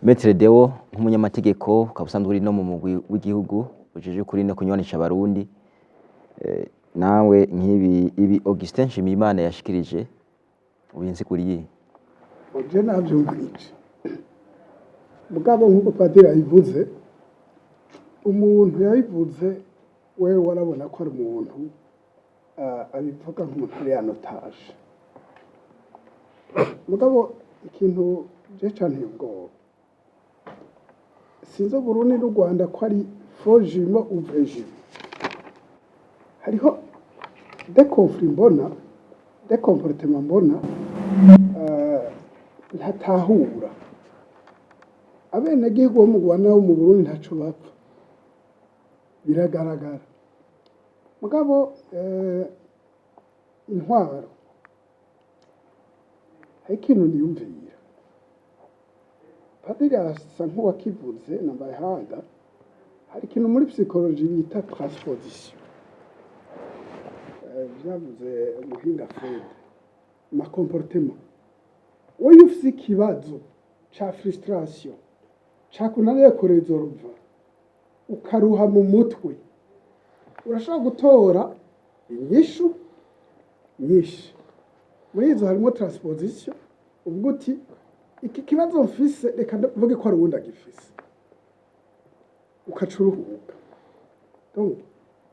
Maître Deo nk'umunyamategeko ukaba usanzwe uri no mu mugwi w'igihugu ujejwe kuri no kunywanisha abarundi, nawe ibi Augustin Nshimiyimana yashikirije ubinsiguriye? Je navyumvise mugabo nk'uko padiri yabivuze, umuntu yabivuze wewe warabona ko ari umuntu abivuga nk'umuntu ari anotaje. Mugabo ikintu je canteye ubwoba, sinzi Burundi n'u Rwanda ko ari faux jumeaux ou vrai jumeaux. Hariho des conflits mbona, des comportements mbona ntatahura. Abenegihugu bo mu Rwanda bo mu Burundi ntaco bapfa, biragaragara. Mugabo intwaro hari ikintu niyumvira, padiri asa nk'uwakivuze nambaye haga, hari ikintu muri psychologie bita transposition, vyavuze umuhinga Freud, ma comportement. Wowe ufise ikibazo ca frustration cakunaniye kuresolva, ukaruha mu mutwe, urashobora gutora inyishu nyinshi. Muri izo harimo transposition, uvuga uti iki kibazo mfise reka mvuge ko ari uwundi agifise, ukaca uruhuka. Donc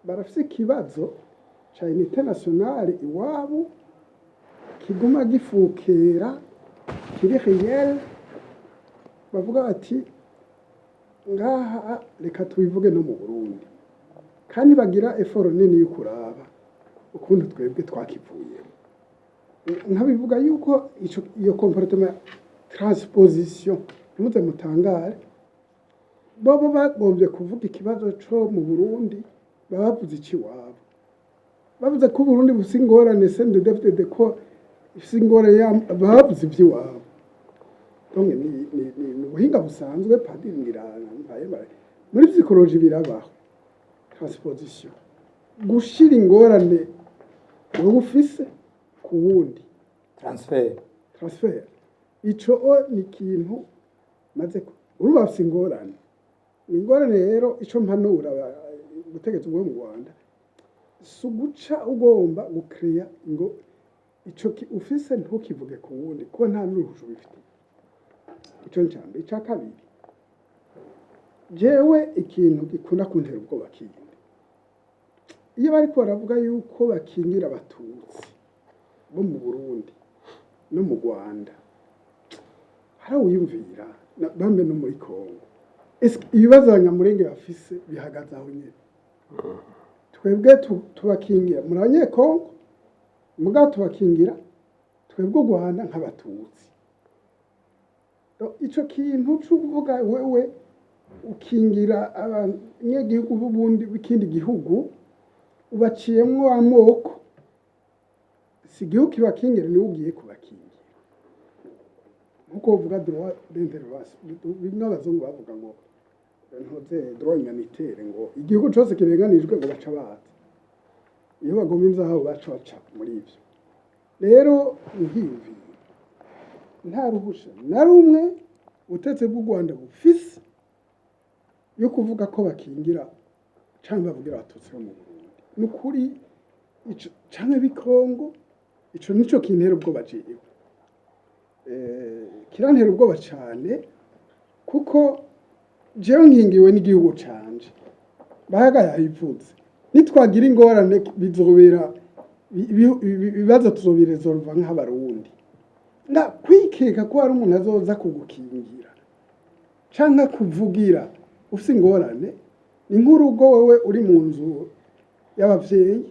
barafise ikibazo ca unité nationale iwabo kiguma gifukera, kiri réel, bavuga bati ngaha reka tubivuge no mu Burundi, kandi bagira effort nini yo kuraba ukuntu twebwe twakivuyemo. Nkabivuga yuko iyo comportement transposition muze mutangare, bobo bagombye kuvuga ikibazo co mu Burundi, bavuze iki wabo, bavuze ko Burundi bufise ingorane CNDD-FDD ko ifise ingorane, bavuze ivy'iwabo. Donc ni ubuhinga busanzwe padiri ngirana muri psychologie birabaho transposition, gushira ingorane wowe ufise ku wundi, transfer. Ico ni ikintu maze urumva bafise ingorane. Ingorane rero ico mpanura ubutegetsi bwo mu Rwanda, suguca ugomba gukreya ngo ico ufise ntukivuge ku wundi kuko nta n'uruhusho bifite. Ico ncambe. Ica kabiri, jewe ikintu gikunda kuntera ubwoba kindi, iyo bariko baravuga yuko bakingira abatutsi bo mu Burundi no mu Rwanda, harawiyumvira bambe no muri Kongo, ibibazo abanyamurenge bafise bihagaze aho nyene. Twebwe tubakingira muri abanyekongo, mugabo tubakingira twebwe u Rwanda nk'abatutsi. Ico kintu co kuvuga wewe ukingira abanyagihugu b'ubundi b'ikindi gihugu, ubaciyemwo amoko, si igihugu kibakingira niwe ugiye kubakingira. Nkuko bavuga droit d'intervention, bimwe abazungu bavuga ngo ntoze droit humanitaire, ngo igihugu cose kirenganijwe ngo baca baza, iyo bagoma inzahabu baca muri ivyo. Rero nk'ivi nta ruhusha na rumwe ubutegetsi bw'u Rwanda bufise yo kuvuga ko bakingira canke bavugira abatutsi bo mu Burundi. Nukuri ico canke bikongo, ico nico kintera ubwoba jewe. Kirantera ubwoba cane kuko jewe nkingiwe n'igihugu canje, bahaga yabivuze, nitwagira ingorane bizobera ibibazo tuzobiresolva nk'abarundi. Nga kwikeka ko hari umuntu azoza kugukingira canke kuvugira ufise ingorane, ni nk'urugo wewe uri mu nzu y'abavyeyi,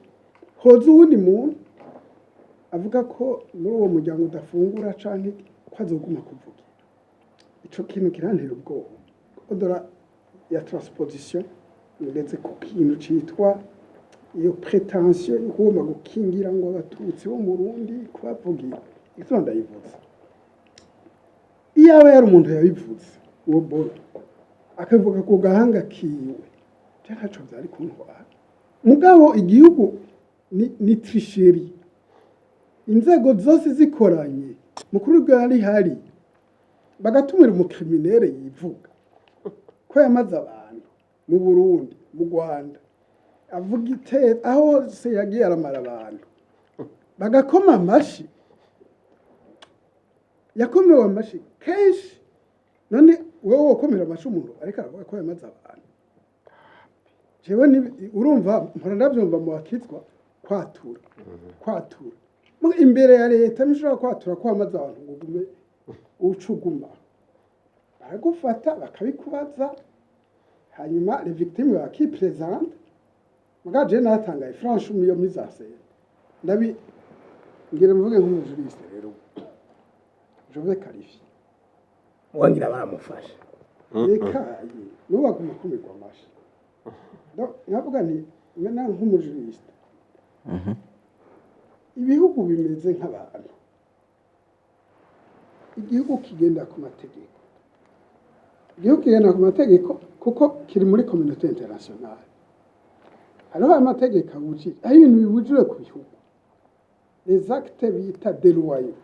hoza uwundi muntu avuga ko muri uwo muryango udafungura canke ko azoguma kuvugira. Ico kintu kirantera ubwoba. Odora ya transposition ngeze ku kintu citwa iyo prétention yo kugomba gukingira ngo abatutsi bo mu Burundi kubavugira. Ivyo ndayivuze. Iyaba yari umuntu yabivuze uwo boro akavuga ku gahanga kiwe, ntaco vyari kuntwara. Mugabo igihugu ni tricherie. Inzego zose zikoranye, mukuru bwari hari bagatumira umukriminere yivuga ko yamaze abantu mu Burundi mu Rwanda avuga iteka aho hose yagiye aramara abantu bagakoma amashi yakomewe amashi kenshi none wowe wokomera amashi umuntu ariko aravuga ko yamaze abantu jewe urumva mpora ndavyumva mu bakitwa kwatura imbere ya leta nishobora kwatura ko wamaze abantu ngo ugume ucuguma baragufata bakabikubaza hanyuma les victimes bakipresente mugaje je natangaye franchement iyo mizaseye ndabi ngira mvuge nk'umujuriste rero je vais qualifier wangira baramufasha reka nubaguma kumirwa amashi navuga nti mena nk'umujuriste ibihugu bimeze nk'abantu igihugu kigenda ku mategeko kuko kiri muri communauté internationale hariho amategeko abujije aho ibintu bibujijwe ku bihugu les actes bita déloyaux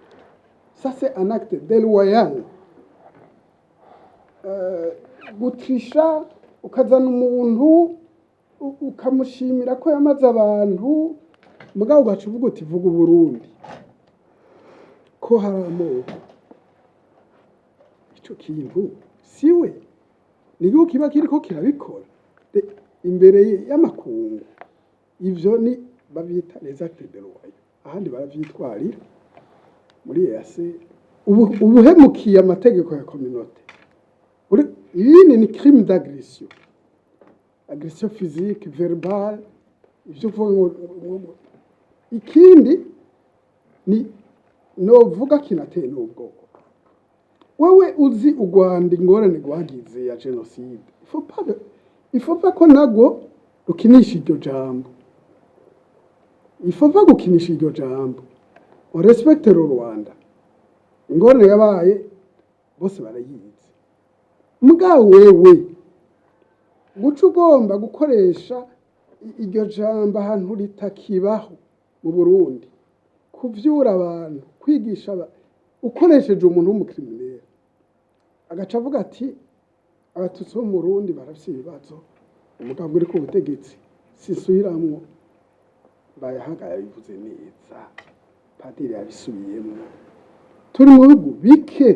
ça c'est un acte déloyal gutrisha ukazana umuntu ukamushimira ko yamaze abantu mugabo ugaca uvuga uti vuga Burundi ko hari amoko ico kintu siwe nigo kiba kiriko kirabikora imbere y'amakungu ivyo ni bavyita les actes de loi ahandi baravyitwarira muri EAC ubuhemukiye amategeko ya communauté ibindi ni crime d'agression agression physique verbale ivyo vuga ikindi ni novuga kinateye n'ubwoko wewe uzi u Rwanda ingorane rwagize ya genocide ifopa ko nago rukinisha iryo jambo ifopa gukinisha iryo jambo on respecte le Rwanda ingorane yabaye bose barayizi mugabo wewe guca ugomba gukoresha iryo jambo ahantu ritakibaho mu Burundi kuvyura abantu kwigisha ukoresheje umuntu w'umukriminere agaca avuga ati abatutsi bo mu Burundi barafise ibibazo umugabo uri ku butegetsi sisubiramwo bayahagaye bivuze neza padiri yabisubiyemo turi mu bihugu bike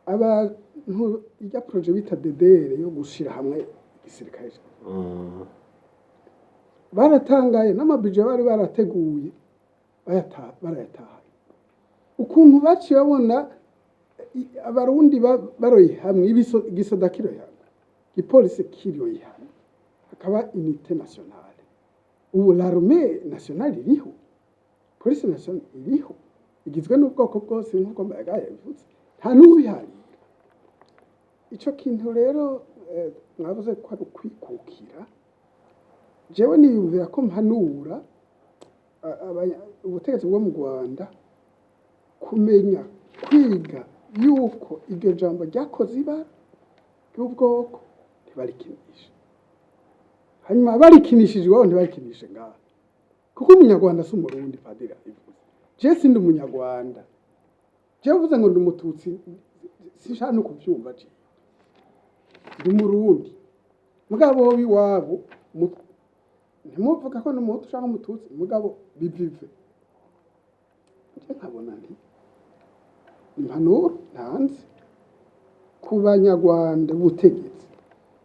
abantu ijya projet bita DDR yo gushira hamwe igisirikare baratangaye n'amabije bari barateguye barayataha ukuntu baciye babona abarundi baroye hamwe igisoda kiroye hamwe igipolisi kiroye hamwe hakaba unité nationale ubu l'armée nationale iriho police nationale iriho igizwe n'ubwoko bwose nk'uko mbaga yabivuze nta n'ubiharira ico kintu rero mwavuze ko ari ukwikukira jewe niyumvira ko mpanura ubutegetsi bwo mu Rwanda kumenya kwiga yuko iryo jambo ryakoze ibara ry'ubwoko ntibarikinisha hanyuma barikinishije wabo ntibarikinishe ngaha kuko umunyarwanda si umurundi padiri abivuze je sindi umunyarwanda je uvuze ngo ndi umututsi sinshaka no kuvyumva je ndi umurundi mugabo w'iwabo ntimuvuga ko n'umuhutu cyangwa umututsi mugabo bivive nkabona nti impanuro ntanze ku banyarwanda ubutegetsi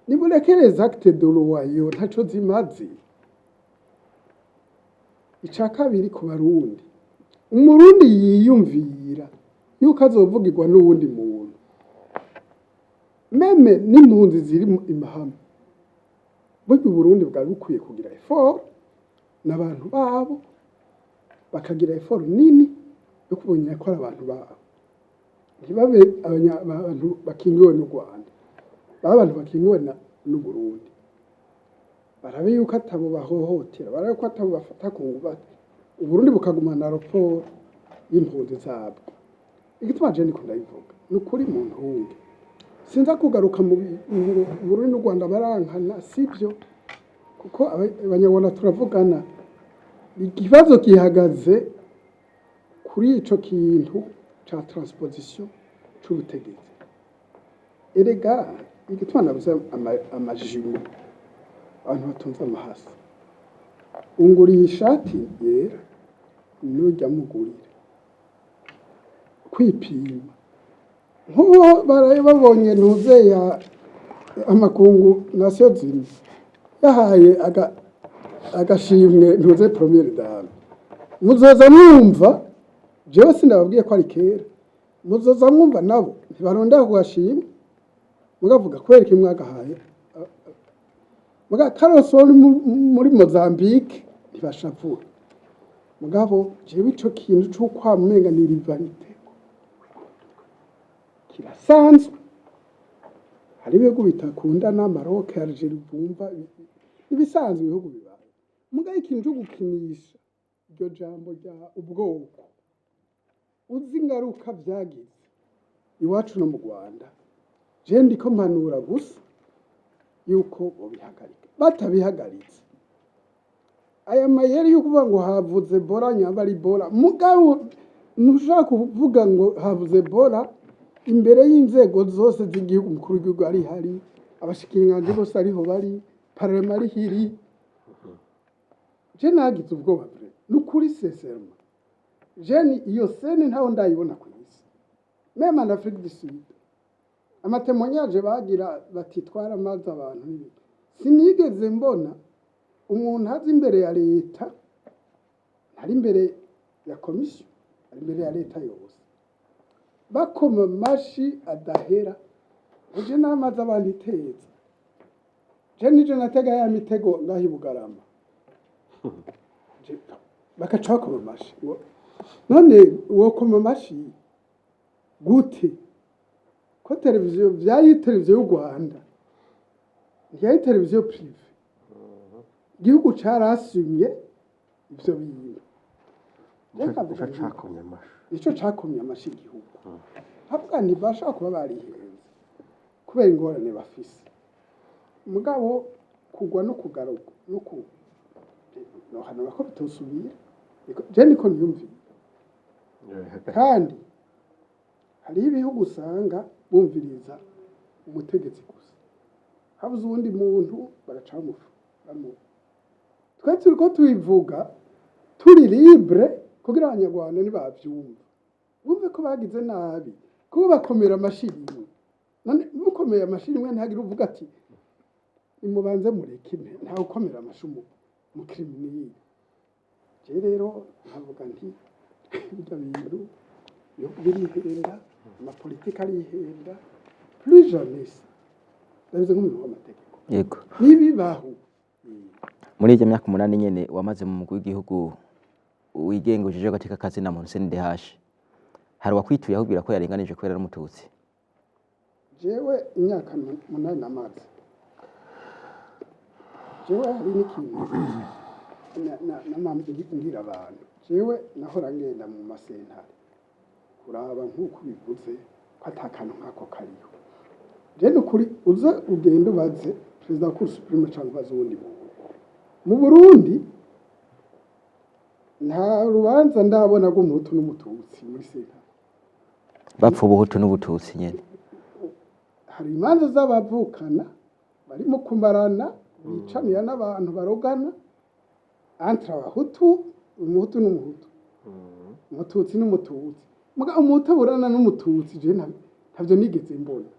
niburekereza acte de loi ntaco zimaze ica kabiri ku barundi umurundi yiyumvira yuko azovugirwa n'uwundi muntu meme n'impunzi ziri imahama burya Burundi bwari bukwiye kugira effort n'abantu babo bakagira effort nini yo kubonye ko abantu babo ntibabe abantu bakingiwe n'u Rwanda abantu bakingiwe n'u Burundi barabe yuko atabo bahohotera barabe ko atabo bafata ku nguvu Uburundi bukagumana raporo y'impunzi zabwo igituma je niko ndayivuga n'ukuri mu ntunge sinza kugaruka mu Burundi n'u Rwanda barankana sibyo kuko abanyarwanda turavugana ikibazo gihagaze kuri ico kintu ca transposition c'ubutegetsi erega igituma nabuze amajimbo abantu batumva amahasa unguriye ishati yera nujya mugurire kwipima nk'uwo baraye babonye ntuzeya amakungu nasiyo zimwe yahaye agashimwe ntuze premiere dame muzoza mwumva jewe sindababwiye ko ari kera muzoza mwumva nabo ntibarondera kugashima mugavuga kubera iki mwagahaye muga karosori muri Mozambique ntibashavura mugabo jewe ico kintu c'ukwamumenga ni rivalite kirasanzwe hari ibihugu bitakundana Maroc Algeria bumva ibisanzwe ibihugu bibaye muga ikintu cyo gukinisha iryo jambo rya ubwoko uzi ingaruka byagize iwacu no mu Rwanda je ndiko mpanura gusa yuko bobihagarika batabihagaritse aya mayeri yo kuvuga ngo havuze bora nyabari bora mugabo ntushaka kuvuga ngo havuze bora imbere y'inzego zose z'igihugu mukuru w'igihugu ari hari abashikiranganje bose ariho bari parlement ari hiri je nagize ubwoba bre nukuri seserma je ni iyo sene ntaho ndayibona ku isi même en Afrique du Sud amatemonyage bagira batitwara amazi abantu n'ibindi sinigeze mbona umuntu azi imbere ya leta ari imbere ya komisiyo ari imbere ya leta yose bakoma mashi adahera uje n'amazi abandi iteza je nije natega ya mitego ngahi Bugarama bakaca bakoma mashi none wokoma mashi gute ko televiziyo vyayi televiziyo y'u Rwanda vyayi televiziyo prive igihugu carasumye ivyo bintu ico cakomye amashi igihugu havuga ntibashaka kuba barihenze kubera ingorane bafise mugabo kugwa no kugaruka no hano ko bitosubira je niko niyumviye kandi hari ibihugu usanga bumviriza umutegetsi gusa habuze uwundi muntu baracamufu twe turiko tubivuga turi libre kugira abanyarwanda nibavyumva bumve ko bagize nabi kuba bakomera amashini none mukomeye amashini mwe ntagira uvuga ati imubanze mureke nta ukomera amashumu mu criminel je rero nkavuga nti ibyo bintu yo birihenda amapolitika arihenda plus jamais ndabize nk'umuntu w'amategeko yego nibibaho muri iyo myaka 8 nyene wamaze mu mugwi w'igihugu wigenga ujije gateka kazi na muntu CNDH hari wakwituye ahubwira ko yarenganije kubera n'umututsi jewe imyaka 8 namaze jewe hari n'ikintu na ngira abantu jewe nahora ngenda mu masentare kuraba nk'uko bivuze ko atakantu nkako kariho je nukuri uza ugenda baze president wa Supreme cyangwa baze ubundi mu Burundi nta rubanza ndabona ko umuhutu n'umututsi muri sentare bapfa ubuhutu n'ubututsi nyene hari imanza z'abavukana barimo kumarana bicanira n'abantu barogana entre abahutu umuhutu n'umuhutu umututsi n'umututsi muga umuhutu burana n'umututsi je ntabyo nigeze mbona